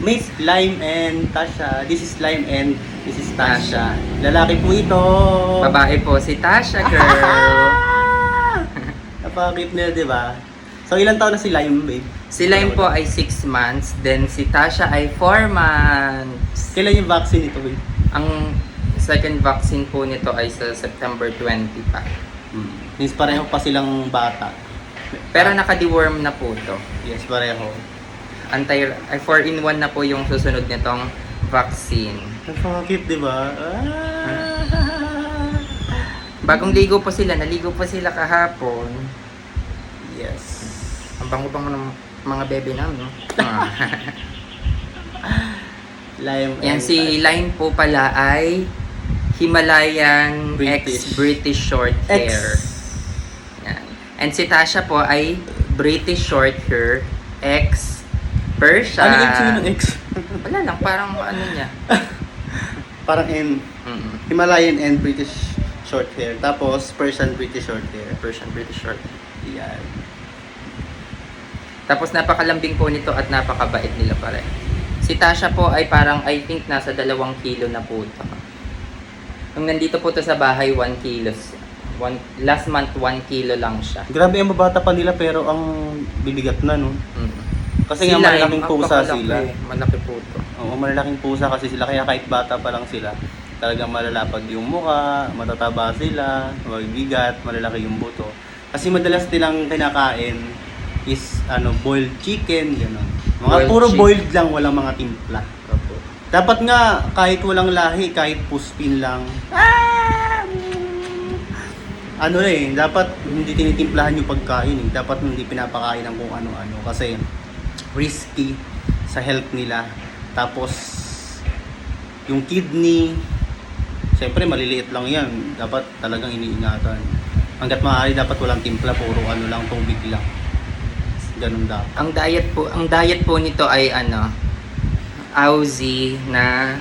Miss Lime and Tasha. This is Lime and this is Tasha. Lalaki po ito. Babae po si Tasha, girl. Napakakit nila, di ba? So, ilang taon na si Lime, babe? Si Lime po ay 6 months, then si Tasha ay 4 months. Kailan yung vaccine ito, babe? Ang second vaccine po nito ay sa September 20 pa. Means pareho pa silang bata. Pero naka-deworm na po to. Yes, pareho. 4-in-1 na po yung susunod nitong vaccine. Napakakit, di ba? Bagong ligo po sila, naligo po sila kahapon. Yes. Ang bango-bango ng mga bebe namin, no? Lime Yan, and si Lime po pala ay Himalayan British. British short hair. Yan. And si Tasha po ay British short hair X Persian. Ano yung sino ng X? Wala lang, parang ano niya. Parang N. Mm-mm. Himalayan and British short hair. Tapos Persian British short hair. Persian British short. Yan. Tapos napakalambing po nito at napakabait nila pare. Si Tasha po ay parang I think nasa 2 kilo na po ito. Nung nandito po ito sa bahay, 1 kilos. Last month, 1 kilo lang siya. Grabe ang babata pa nila pero ang bibigat na, no? Mm. Kasi nga malalaking pusa sila. Malaki po ito. Oo, malalaking pusa kasi sila. Kaya kahit bata pa lang sila, talagang malalapad yung mukha, matataba sila, mabibigat, malalaki yung buto. Kasi madalas nilang kinakain is boiled chicken, gano'n. Mga Boiled puro chicken. boiled lang, walang mga timpla. Dapat nga, kahit walang lahi, kahit puspin lang, dapat hindi tinitimplahan yung pagkain eh. Dapat hindi pinapakain ng kung ano-ano kasi risky sa health nila. Tapos, yung kidney, siyempre maliliit lang yan. Dapat talagang iniingatan. Hanggat maaari dapat walang timpla, puro lang, tubig lang. Ganun dapat. Ang diet po nito ay Aussie na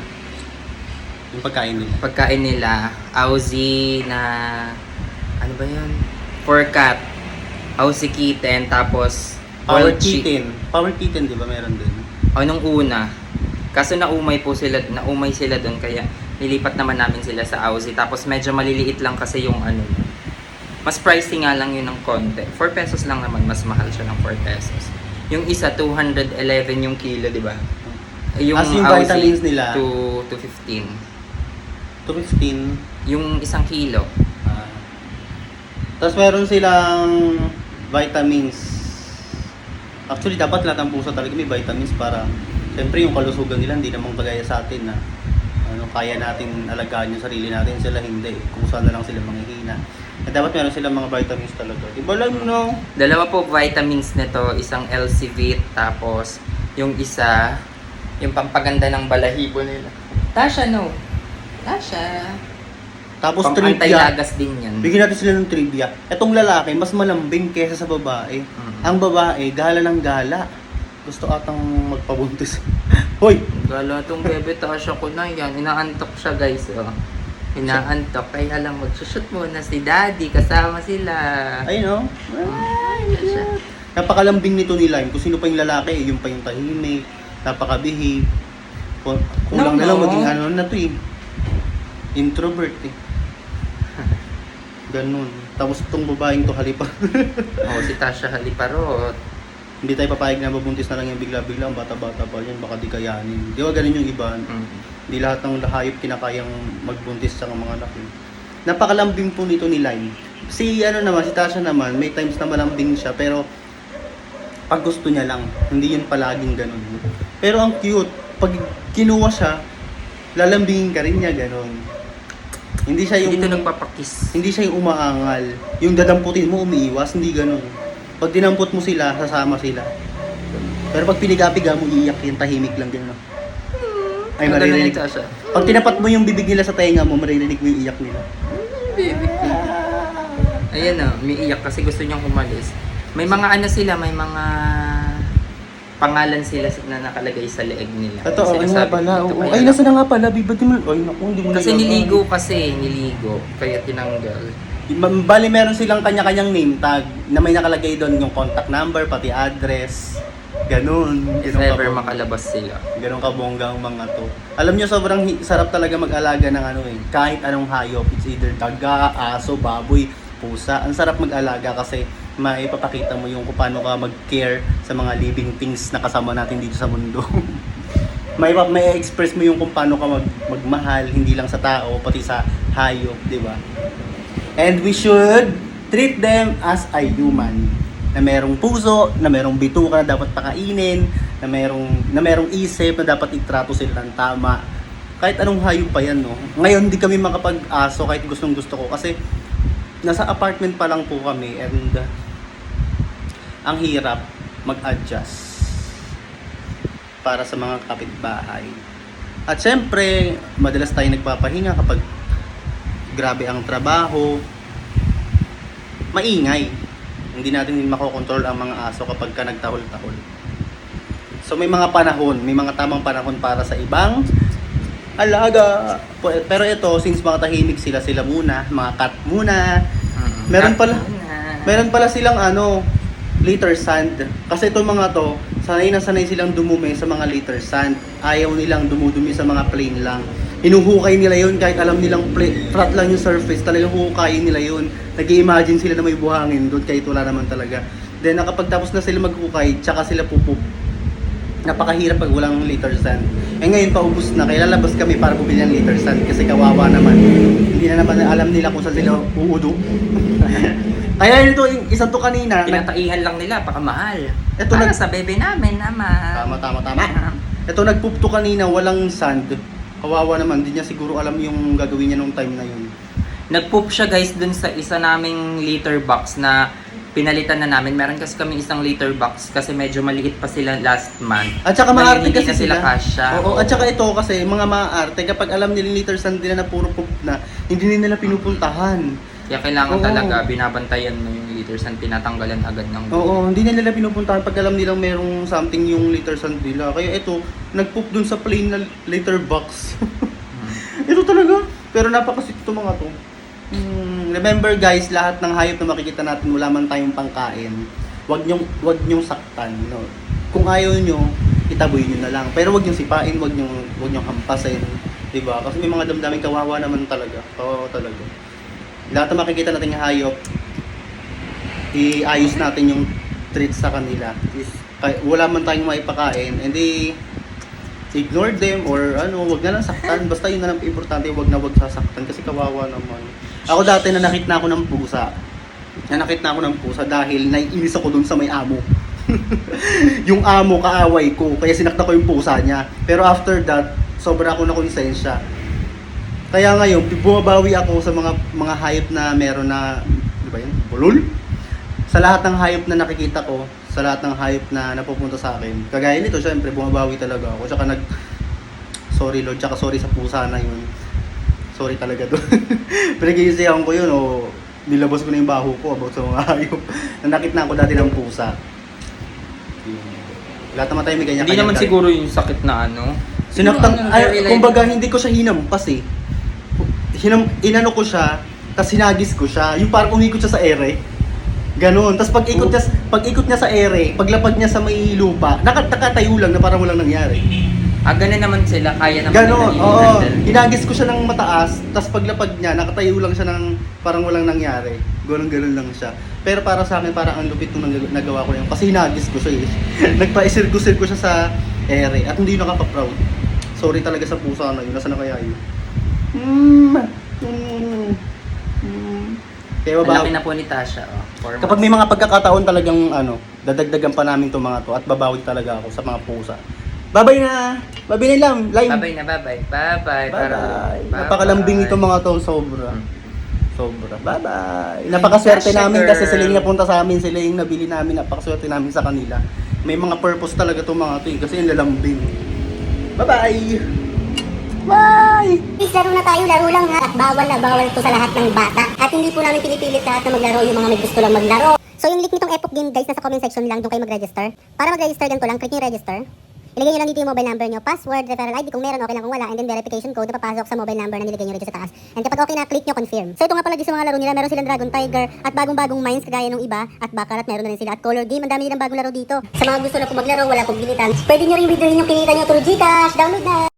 Yung pagkain nila. pagkain nila. Aussie na ano ba 'yun? Pork Aussie kitten, tapos Power wild chick- kitten. Power kitten, di ba meron din? nung una. Kaso naumay sila doon kaya nilipat naman namin sila sa Aussie. Tapos medyo maliliit lang kasi yung mas pricey nga lang yun ng konti. 4 pesos lang naman, mas mahal siya ng 4 pesos. Yung isa 211 yung kilo, di ba? Yung As yung Aussie, vitamins nila? to 15. 215. Yung isang kilo. Tapos meron silang vitamins. Actually, dapat lahat ng pusa talaga may vitamins para siyempre yung kalusugan nila hindi naman kagaya sa atin na kaya natin alagaan yung sarili natin, sila hindi. Kusa na lang sila manghihina. At dapat meron silang mga vitamins talaga. Diba lang, no? Dalawa po vitamins nito, isang LCVit, tapos yung isa, yung pampaganda ng balahibo nila. Tasha, no? Tasha. Tapos Pang trivia. anti-lagas din yan. Bigyan natin sila ng trivia. Etong lalaki, mas malambing kaysa sa babae. Ang babae, gala ng gala. Gusto atang magpabuntis. Hoy! Gala tong bebe, Tasha ko na yan. Inaantok siya, guys. Oh. Inaantok. Kaya lang magsushoot muna si daddy. Kasama sila. Ay, no? Ay, God. Napakalambing nito nila. Kung sino pa yung lalaki, yung pa yung tahimik, napakabihib. Kulang na lang No. maging na to eh. Introvert eh. Ganun. Tapos itong babaeng to halipa. Oh, si Tasha Haliparot. Hindi tayo papayag na mabuntis na lang yung bigla-bigla. Bata-bata pa yan, baka di kayanin. Di ba ganun yung iba? Hindi lahat ng hayop kinakayang magbuntis sa mga anak. Napakalambing po nito ni Lime. Si Tasha naman, may times na malambing siya, pero pag gusto niya lang, hindi yun palaging ganun. Pero ang cute, pag kinuha siya, lalambingin ka rin niya ganun. Hindi siya yung Dito nagpapakis. hindi siya yung umaangal. Yung dadamputin mo, umiiwas, hindi ganun. Pag dinampot mo sila, sasama sila. Pero pag pinigapiga mo, iiyak yan, tahimik lang din. No? Ay, maririnig. Tasha. Pag tinapat mo yung bibig nila sa tenga mo, maririnig mo yung iyak nila. Baby ko. Ayan na, umiiyak kasi gusto niyang umalis. May mga sila, may mga pangalan sila na nakalagay sa leeg nila. Totoo, ay nga Sinasabi, pala. ito Oo. kaya Ay, lang. nasa na nga pala. Ba't di mo, ay naku, hindi mo Kasi nilagay. niligo. Kaya tinanggal. Bali, meron silang kanya-kanyang name tag na may nakalagay doon yung contact number, pati address. Ganon. If Ganon ever kabongga. makalabas sila. Ganon kabongga ang mga to. Alam nyo, sobrang sarap talaga mag-alaga ng ano eh. Kahit anong hayop. It's either daga, aso, baboy, pusa. Ang sarap mag-alaga kasi maipapakita mo yung kung paano ka mag-care sa mga living things na kasama natin dito sa mundo. may express mo yung kung paano ka magmahal, hindi lang sa tao, pati sa hayop, di ba? And we should treat them as a human. Na merong puso, na merong bituka na dapat pakainin, na merong isip na dapat itrato sila ng tama. Kahit anong hayop pa yan, no? Ngayon, hindi kami makapag-aso kahit gustong gusto ko. Kasi nasa apartment pa lang po kami and ang hirap mag-adjust para sa mga kapitbahay. At syempre, madalas tayo nagpapahinga kapag grabe ang trabaho. Maingay. Hindi natin makokontrol ang mga aso kapag ka nagtahol-tahol. So may mga panahon, may mga tamang panahon para sa ibang alaga. Pero ito, since mga tahimik sila muna, mga cat muna. Meron pala silang litter sand. Kasi itong mga to, sanay na sanay silang dumumi sa mga litter sand. Ayaw nilang dumudumi sa mga plain lang. Hinuhukay nila yun kahit alam nilang flat lang yung surface. Talagang huhukayin nila yun. Nag-i-imagine sila na may buhangin doon kahit wala naman talaga. Then nakapagtapos na sila maghukay, tsaka sila pupup. Napakahirap pag walang litter sand. Eh ngayon paubos na, kaya lalabas kami para bumili ng litter sand kasi kawawa naman. Hindi na naman alam nila kung saan sila uudo. Kaya ito, isang to kanina. Pinataihan lang nila, baka mahal. Ito Para sa bebe namin naman. Tama. Ito nagpoop to kanina, walang sand. Kawawa naman, hindi niya siguro alam yung gagawin niya nung time na yun. Nag-poop siya guys dun sa isa naming litter box na pinalitan na namin. Meron kasi kami isang litter box kasi medyo maliit pa sila last month. At saka Ngayon, maarte hindi kasi na sila kasya. Oo, at saka ito kasi mga maarte kapag alam nila litter sand nila na puro poop na, hindi nila pinupuntahan. Kaya kailangan Oo. talaga binabantayan mo yung litter sand, tinatanggalan agad ng Oo, hindi na nila pinupuntahan pag alam nilang merong something yung litter sand nila. Kaya ito, nag-poop dun sa plain na litter box. Ito talaga. Pero napakasit ito mga to. Remember guys, lahat ng hayop na makikita natin, wala man tayong pangkain. Wag nyong saktan, no. Kung ayaw nyo, itaboy nyo na lang. Pero wag nyong sipain, wag nyong hampasin, 'di ba? Kasi may mga damdaming kawawa naman talaga. Oo, talaga. Lahat ng makikita natin ng hayop, iayos natin yung treat sa kanila. Kaya wala man tayong maipakain, hindi ignore them or wag na lang saktan. Basta yun na lang importante, wag sasaktan kasi kawawa naman. Ako dati nanakit na ako ng pusa. Dahil naiinis ako dun sa may amo. Yung amo kaaway ko, kaya sinakta ko yung pusa niya. Pero after that, sobra ako na konsensya. Kaya ngayon, bumabawi ako sa mga hayop na meron na, di ba yun? Bulol? Sa lahat ng hayop na nakikita ko, sa lahat ng hayop na napupunta sa akin. Kagaya nito, syempre, bumabawi talaga ako. Tsaka sorry Lord, tsaka sorry sa pusa na yun. Sorry talaga doon. Pinag-iisihan ko yun, nilabas ko na yung baho ko about sa mga hayop. Nanakit na ako dati ng pusa. Lahat naman tayo may ganyan. Hindi naman siguro yung sakit na Sinaktan, kumbaga hindi ko siya hinampas eh. Inano ko siya, tapos hinagis ko siya. Yung parang umikot siya sa ere. Ganon. Tapos pag ikot niya sa ere, paglapag niya sa may lupa, nakatayo lang na parang walang nangyari. Ganun naman sila, kaya naman Ganon, nila oo. i-handle. Hinagis ko siya ng mataas, tapos paglapag niya, nakatayo lang siya ng parang walang nangyari. Ganon lang siya. Pero para sa akin, parang ang lupit nung nagawa ko yun. Kasi hinagis ko siya eh. Nagpa-isirkusir ko siya sa ere at hindi nakaka-proud. Sorry talaga sa pusa na yun. Nasaan na kaya yun? Kaya Ang laki na po ni Tasha. 4 kapag may mga pagkakataon talagang dadagdagan pa namin itong mga to at babawi talaga ako sa mga pusa. Babay na! Babay na lang! Lime! Bye-bye na, bye-bye. Bye-bye. Bye-bye! Napakalambing itong mga to, sobra. Sobra. Bye-bye! Napakaswerte Tasha namin girl. kasi sila yung napunta sa amin, sila yung nabili namin, napakaswerte namin sa kanila. May mga purpose talaga itong mga to kasi yung lalambing. Bye-bye! Bye! Please, laro na tayo, laro lang ha. At bawal to sa lahat ng bata. At hindi po namin pinipilit lahat na maglaro, yung mga may gusto lang maglaro. So yung link nitong Epoch Game guys, nasa comment section lang, doon kayo mag-register. Para mag-register ganito lang, click yung register. Ilagay nyo lang dito yung mobile number nyo, password, referral ID kung meron, okay lang kung wala, and then verification code na papasok sa mobile number na nilagay nyo dito sa taas. And kapag okay na, click nyo confirm. So ito nga pala sa mga laro nila, meron silang Dragon Tiger at bagong-bagong mines kagaya nung iba at Baccarat meron na rin sila at Color Game, ang dami nilang bagong laro dito. Sa mga gusto na po maglaro, wala pong bilitan, pwede nyo rin withdrawin yung kinita nyo through GCash, download na!